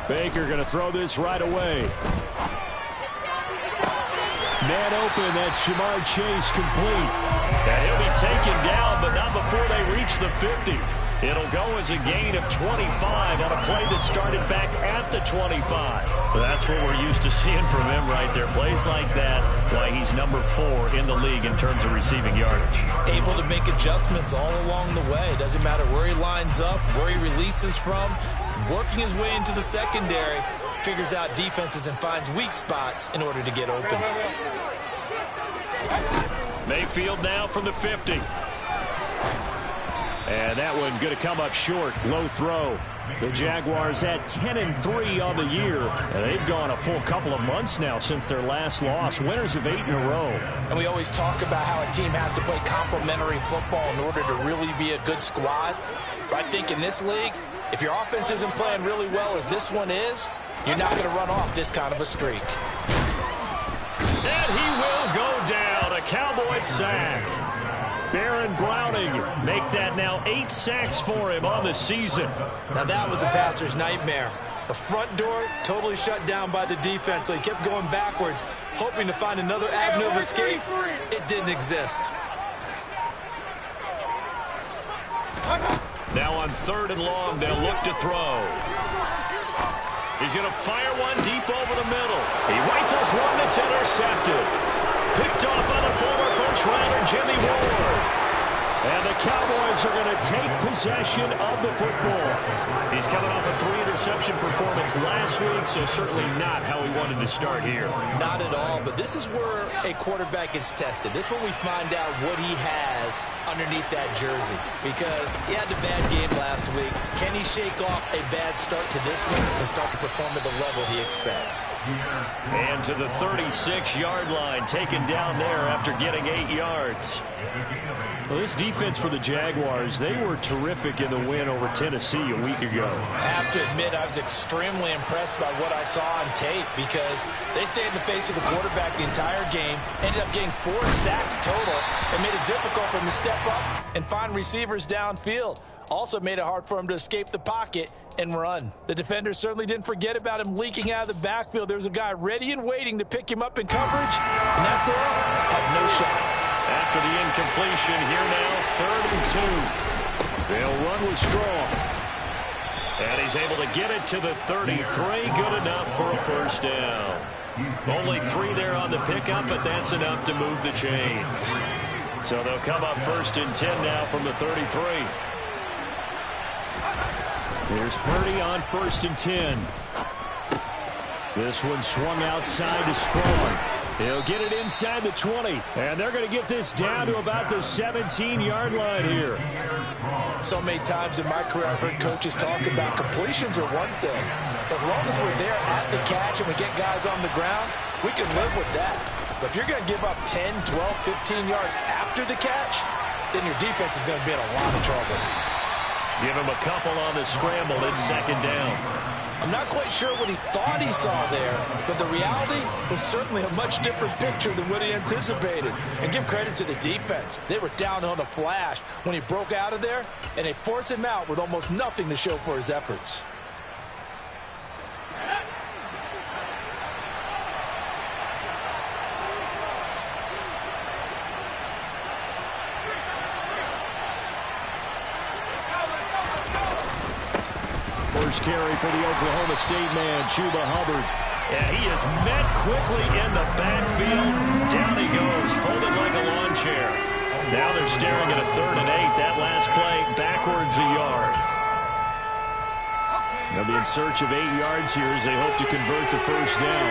Baker going to throw this right away. Man open, that's Jamar Chase complete. And he'll be taken down, but not before they reach the 50. It'll go as a gain of 25 on a play that started back at the 25. That's what we're used to seeing from him right there. Plays like that, why he's number 4 in the league in terms of receiving yardage. Able to make adjustments all along the way. Doesn't matter where he lines up, where he releases from. Working his way into the secondary, figures out defenses and finds weak spots in order to get open. Mayfield now from the 50. And that one going to come up short. Low throw. The Jaguars at 10-3 on the year. And they've gone a full couple of months now since their last loss. Winners of 8 in a row. And we always talk about how a team has to play complementary football in order to really be a good squad. But I think in this league, if your offense isn't playing really well as this one is, you're not going to run off this kind of a streak. And he will go down. A Cowboy sack. Baron Browning make that now 8 sacks for him on the season. Now that was a passer's nightmare. The front door totally shut down by the defense, so he kept going backwards, hoping to find another avenue of escape. It didn't exist. Now on 3rd and long, they'll look to throw. He's going to fire one deep over the middle. He rifles one that's intercepted. Picked off by the former first-rounder Jimmy Ward. And the Cowboys are going to take possession of the football. He's coming off a 3-interception performance last week, so certainly not how he wanted to start here. Not at all, but this is where a quarterback gets tested. This is when we find out what he has underneath that jersey. Because he had a bad game last week. Can he shake off a bad start to this one and start to perform at the level he expects? And to the 36-yard line, taken down there after getting 8 yards. Well, this defense for the Jaguars, they were terrific in the win over Tennessee a week ago. I have to admit, I was extremely impressed by what I saw on tape because they stayed in the face of the quarterback the entire game, ended up getting 4 sacks total, and made it difficult for him to step up and find receivers downfield. Also made it hard for him to escape the pocket and run. The defenders certainly didn't forget about him leaking out of the backfield. There was a guy ready and waiting to pick him up in coverage, and that throw had no shot. After the incompletion, here now, 3rd and 2. They'll run with Strong. And he's able to get it to the 33. Good enough for a first down. Only 3 there on the pickup, but that's enough to move the chains. So they'll come up 1st and 10 now from the 33. Here's Purdy on 1st and 10. This one swung outside to Strong. He'll get it inside the 20, and they're going to get this down to about the 17-yard line here. So many times in my career I've heard coaches talk about completions are one thing. As long as we're there at the catch and we get guys on the ground, we can live with that. But if you're going to give up 10, 12, 15 yards after the catch, then your defense is going to be in a lot of trouble. Give him a couple on the scramble. It's 2nd down. I'm not quite sure what he thought he saw there, but the reality was certainly a much different picture than what he anticipated. And give credit to the defense. They were down on a flash when he broke out of there, and they forced him out with almost nothing to show for his efforts. First carry for the Oklahoma State man, Chuba Hubbard. And he is met quickly in the backfield. Down he goes, folded like a lawn chair. Now they're staring at a 3rd and 8. That last play, backwards a yard. They'll be in search of 8 yards here as they hope to convert the first down.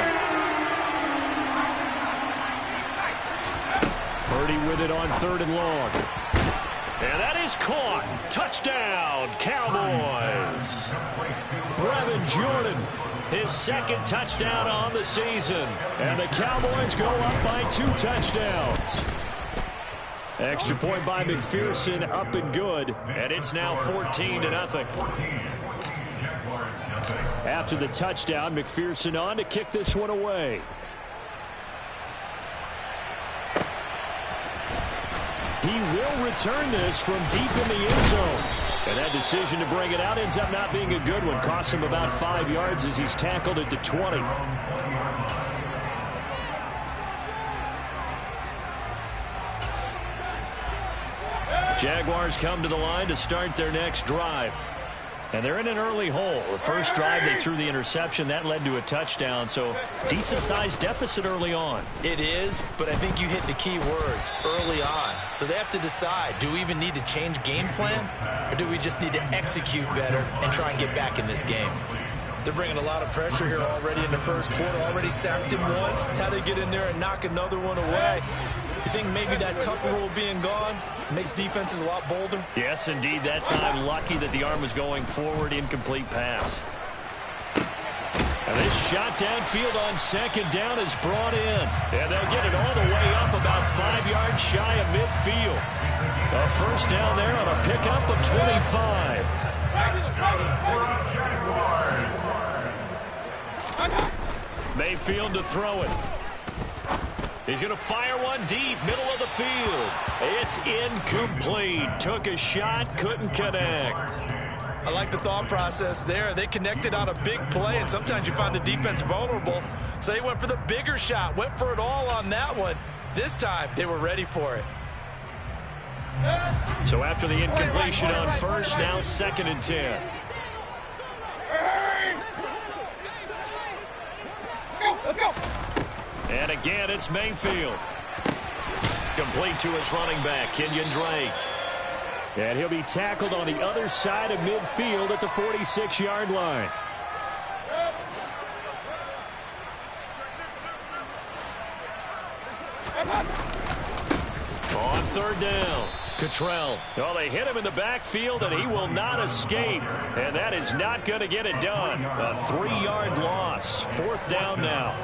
Purdy with it on 3rd and long. And that is caught. Touchdown, Cowboys. Brevin Jordan, his 2nd touchdown on the season. And the Cowboys go up by 2 touchdowns. Extra point by McPherson, up and good. And it's now 14-0. After the touchdown, McPherson on to kick this one away. He will return this from deep in the end zone. And that decision to bring it out ends up not being a good one. Costs him about 5 yards as he's tackled at the 20. Jaguars come to the line to start their next drive. And they're in an early hole. The first drive, they threw the interception. That led to a touchdown, so decent-sized deficit early on. It is, but I think you hit the key words, early on. So they have to decide, do we even need to change game plan, or do we just need to execute better and try and get back in this game? They're bringing a lot of pressure here already in the first quarter. Already sacked him once. Now they get in there and knock another one away. You think maybe that Tucker rule being gone makes defenses a lot bolder? Yes, indeed. That time, lucky that the arm was going forward. Incomplete pass. And this shot downfield on second down is brought in. And they'll get it all the way up about 5 yards shy of midfield. A first down there on a pickup of 25. Mayfield to throw it. He's going to fire one deep, middle of the field. It's incomplete. Took a shot, couldn't connect. I like the thought process there. They connected on a big play, and sometimes you find the defense vulnerable. So they went for the bigger shot, went for it all on that one. This time, they were ready for it. So after the incompletion on first, now 2nd and 10. Let's go. And again, it's Mayfield. Complete to his running back, Kenyon Drake. And he'll be tackled on the other side of midfield at the 46-yard line. On 3rd down, Cottrell. Well, they hit him in the backfield, and he will not escape. And that is not going to get it done. A 3-yard loss. 4th down now.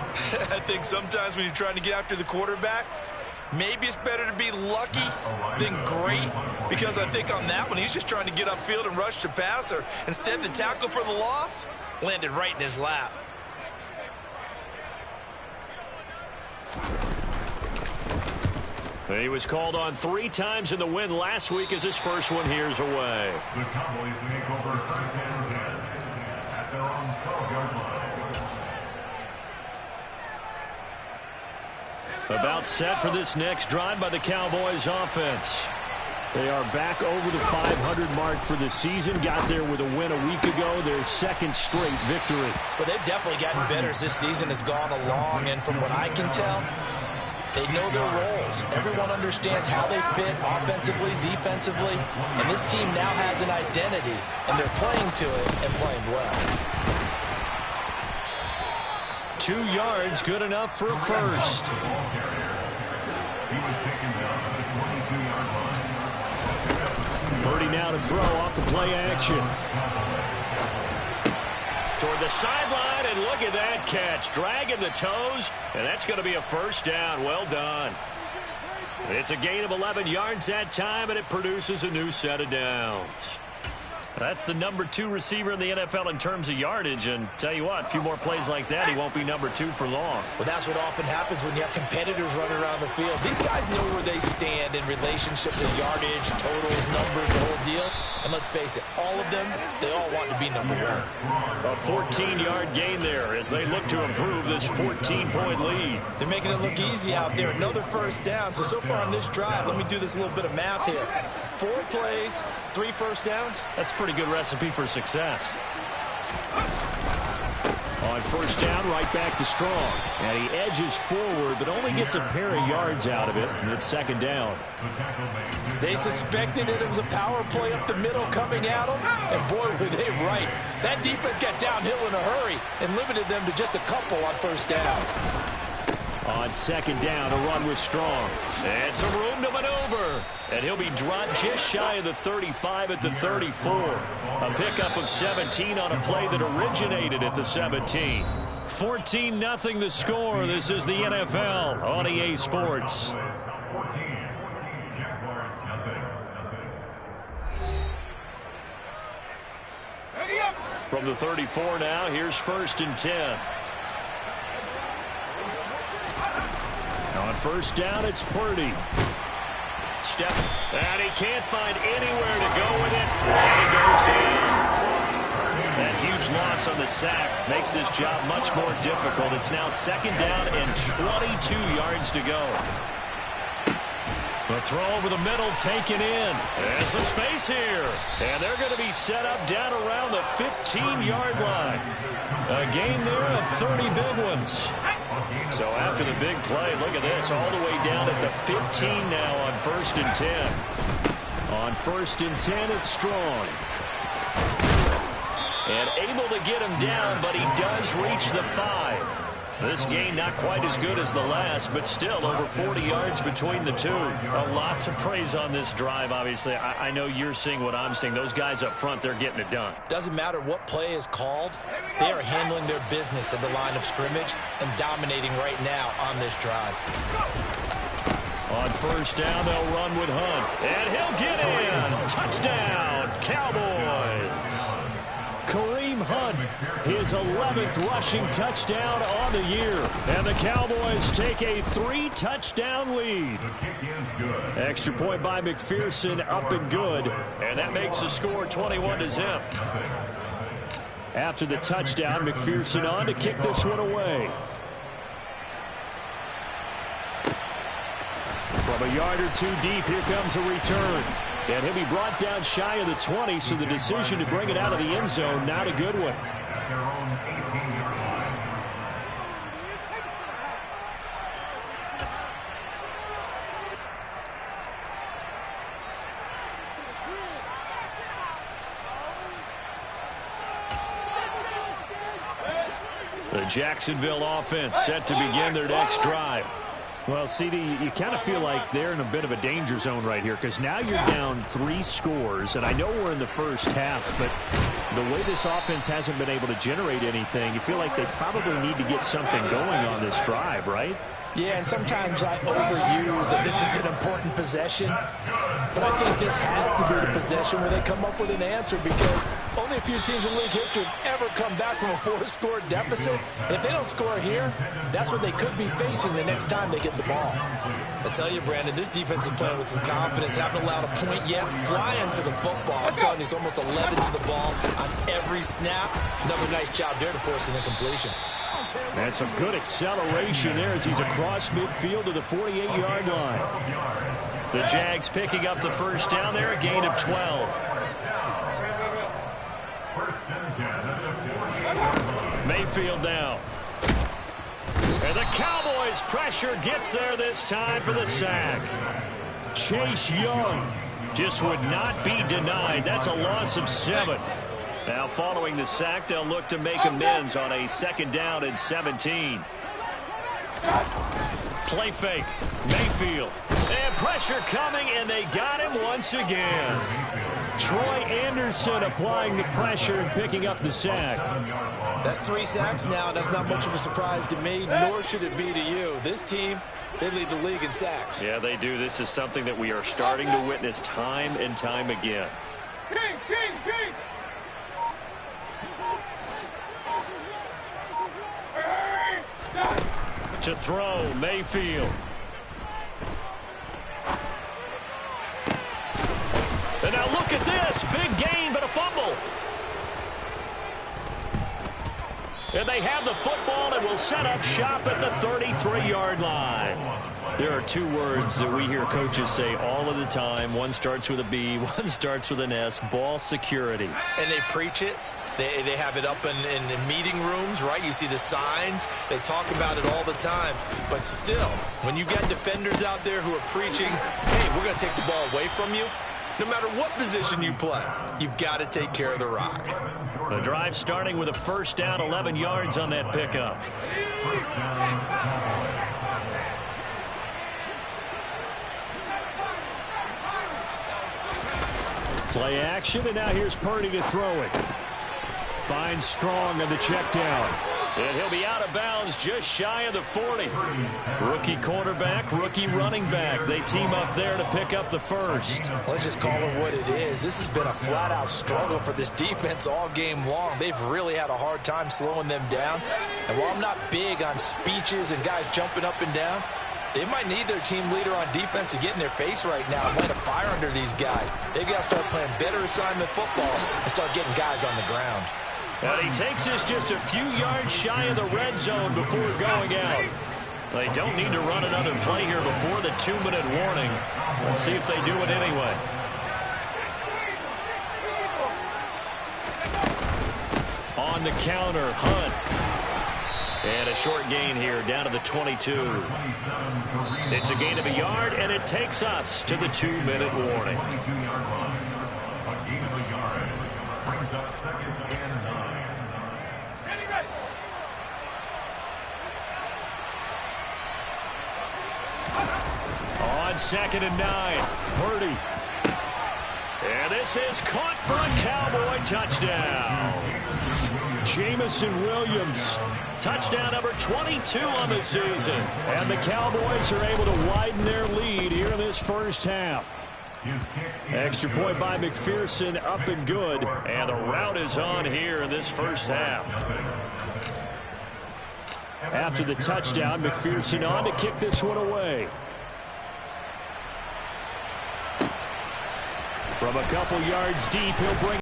I think sometimes when you're trying to get after the quarterback, maybe it's better to be lucky than great, because I think on that one, he's just trying to get upfield and rush the passer. Instead, the tackle for the loss landed right in his lap. He was called on 3 times in the win last week as his first one here's away. The Cowboys make over 1st and 10 at their own 12-yard line. About set for this next drive by the Cowboys offense. They are back over the 500 mark for the season. Got there with a win a week ago. Their 2nd straight victory. Well, they've definitely gotten better as this season has gone along, and from what I can tell, they know their roles. Everyone understands how they fit offensively, defensively, and this team now has an identity, and they're playing to it and playing well. 2 yards, good enough for a first. Purdy now to throw off the play action. Toward the sideline, and look at that catch. Dragging the toes, and that's going to be a first down. Well done. It's a gain of 11 yards that time, and it produces a new set of downs. That's the number 2 receiver in the NFL in terms of yardage, and tell you what, a few more plays like that, he won't be number 2 for long. Well, that's what often happens when you have competitors running around the field. These guys know where they stand in relationship to yardage, totals, numbers, the whole deal. And let's face it, all of them, they all want to be number 1. A 14-yard gain there as they look to improve this 14-point lead. They're making it look easy out there. Another first down. So far on this drive, let me do this little bit of math here. 4 plays, 3 first downs. That's a pretty good recipe for success. On first down, right back to Strong. And he edges forward, but only gets a pair of yards out of it. And it's 2nd down. They suspected it was a power play up the middle coming at them. And boy, were they right. That defense got downhill in a hurry and limited them to just a couple on first down. On 2nd down, a run with Strong. And some room to maneuver. And he'll be dropped just shy of the 35 at the 34. A pickup of 17 on a play that originated at the 17. 14-0 the score. This is the NFL on EA Sports. From the 34 now, here's 1st and 10. On first down, it's Purdy. Step, and he can't find anywhere to go with it. And he on the sack makes this job much more difficult. It's now 2nd down and 22 yards to go. The throw over the middle taken in. There's some space here. And they're going to be set up down around the 15-yard line. A gain there of 30 big ones. So after the big play, look at this, all the way down at the 15 now on 1st and 10. On 1st and 10, it's Strong. And able to get him down, but he does reach the 5. This gain not quite as good as the last, but still over 40 yards between the two. A lot to praise on this drive, obviously. I know you're seeing what I'm seeing. Those guys up front, they're getting it done. Doesn't matter what play is called. They are handling their business at the line of scrimmage and dominating right now on this drive. On 1st down, they'll run with Hunt. And he'll get in. Touchdown, Cowboys. Kareem Hunt, his 11th rushing touchdown on the year. And the Cowboys take a 3-touchdown lead. Extra point by McPherson, up and good. And that makes the score 21-0. After the touchdown, McPherson on to kick this one away. From a yard or two deep, here comes a return. And he'll be brought down shy of the 20, so the decision to bring it out of the end zone, not a good one. The Jacksonville offense set to begin their next drive. Well, CD, you kind of feel like they're in a bit of a danger zone right here because now you're down 3 scores, and I know we're in the first half, but the way this offense hasn't been able to generate anything, you feel like they probably need to get something going on this drive, right? Yeah, and sometimes I overuse that this is an important possession. But I think this has to be the possession where they come up with an answer because only a few teams in league history have ever come back from a 4-score deficit. If they don't score here, that's what they could be facing the next time they get the ball. I tell you, Brandon, this defense is playing with some confidence. Haven't allowed a point yet. Flying to the football. I'm telling you, it's almost 11 to the ball on every snap. Another nice job there to force an incompletion. And some good acceleration there as he's across midfield to the 48-yard line. The Jags picking up the 1st down there, a gain of 12. Mayfield now. And the Cowboys pressure gets there this time for the sack. Chase Young just would not be denied. That's a loss of 7. Now following the sack, they'll look to make amends on a 2nd down and 17. Play fake. Mayfield. And pressure coming, and they got him once again. Troy Anderson applying the pressure and picking up the sack. That's 3 sacks now. That's not much of a surprise to me, nor should it be to you. This team, they lead the league in sacks. Yeah, they do. This is something that we are starting to witness time and time again. To throw, Mayfield. And now look at this. Big gain, but a fumble. And they have the football and will set up shop at the 33-yard line. There are 2 words that we hear coaches say all of the time. One starts with a B, one starts with an S. Ball security. And they preach it. They have it up in meeting rooms, right? You see the signs. They talk about it all the time. But still, when you got defenders out there who are preaching, hey, we're going to take the ball away from you, no matter what position you play, you've got to take care of the rock. The drive starting with a 1st down, 11 yards on that pickup. Play action, and now here's Purdy to throw it. Finds Strong on the check down. And he'll be out of bounds just shy of the 40. Rookie quarterback, rookie running back. They team up there to pick up the 1st. Let's just call it what it is. This has been a flat-out struggle for this defense all game long. They've really had a hard time slowing them down. And while I'm not big on speeches and guys jumping up and down, they might need their team leader on defense to get in their face right now and light a fire under these guys. They've got to start playing better assignment football and start getting guys on the ground. And he takes this just a few yards shy of the red zone before going out. They don't need to run another play here before the 2-minute warning. Let's see if they do it anyway. On the counter, Hunt. And a short gain here down to the 22. It's a gain of a yard, and it takes us to the 2-minute warning. A gain of a yard brings up 2nd and 9. On 2nd and 9, Purdy. And this is caught for a Cowboy touchdown. Jamison Williams, touchdown number 22 on the season. And the Cowboys are able to widen their lead here in this first half. Extra point by McPherson, up and good. And the route is on here in this first half. After the touchdown, McPherson on to kick this one away. From a couple yards deep, he'll bring